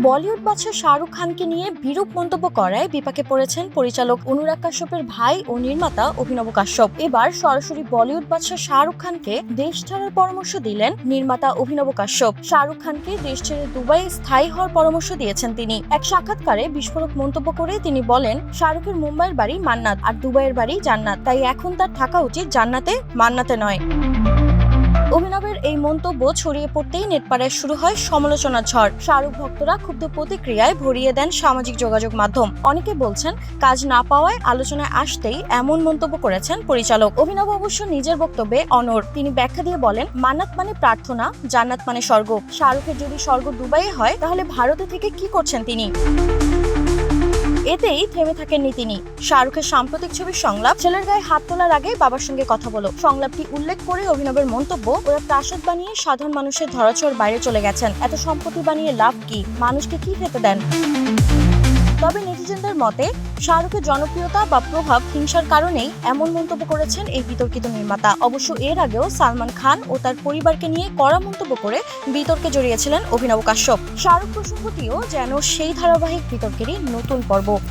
বলিউড বাদশা শাহরুখ খানকে নিয়ে বিরূপ মন্তব্য করায় বিপাকে পড়েছেন পরিচালক অনুরাগ কাশ্যপের ভাই ও নির্মাতা অভিনব কাশ্যপ। এবার সরাসরি বলিউড বাদশা শাহরুখ খানকে দেশ ছাড়ার পরামর্শ দিলেন নির্মাতা অভিনব কাশ্যপ। শাহরুখ খানকে দেশ ছেড়ে দুবাইয়ে স্থায়ী হওয়ার পরামর্শ দিয়েছেন তিনি। এক সাক্ষাৎকারে বিস্ফোরক মন্তব্য করে তিনি বলেন, শাহরুখের মুম্বাইয়ের বাড়ি মান্নাত আর দুবাইয়ের বাড়ি জান্নাত, তাই এখন তার থাকা উচিত জান্নাতে, মান্নাতে নয়। অভিনবের এই মন্তব্য ছড়িয়ে পড়তেই নেটপাড়ায় শুরু হয় সমালোচনার ঝড়। শাহরুখ ভক্তরা ক্ষুব্ধ প্রতিক্রিয়ায় ভরিয়ে দেন সামাজিক যোগাযোগ মাধ্যম। অনেকে বলছেন, কাজ না পাওয়ায় আলোচনায় আসতেই এমন মন্তব্য করেছেন পরিচালক। অভিনব অবশ্য নিজের বক্তব্যে অনড়। তিনি ব্যাখ্যা দিয়ে বলেন, মান্নাত মানে প্রার্থনা, জান্নাত মানে স্বর্গ। শাহরুখের যদি স্বর্গ দুবাইয়ে হয়, তাহলে ভারতে থেকে কি করছেন তিনি? এতেই থেমে থাকেননি তিনি। শাহরুখের সাম্প্রতিক ছবির সংলাপ ছেলের গায়ে হাত তোলার আগে বাবার সঙ্গে কথা বলো, সংলাপটি উল্লেখ করে অভিনবের মন্তব্য, ওরা প্রাসাদ বানিয়ে সাধারণ মানুষের ধরাছোঁয়ার বাইরে চলে গেছেন, এত সম্পত্তি বানিয়ে লাভ কি, মানুষকে কি খেতে দেন? তবে নেটিজেনদের মতে শাহরুখের জনপ্রিয়তা বা প্রভাব হিংসার কারণেই এমন মন্তব্য করেছেন এই বিতর্কিত নির্মাতা। অবশ্য এর আগেও সালমান খান ও তার পরিবারকে নিয়ে কড়া মন্তব্য করে বিতর্কে জড়িয়েছিলেন অভিনব কাশ্যপ। শাহরুখ প্রসঙ্গটিও যেন সেই ধারাবাহিক বিতর্কেরই নতুন পর্ব।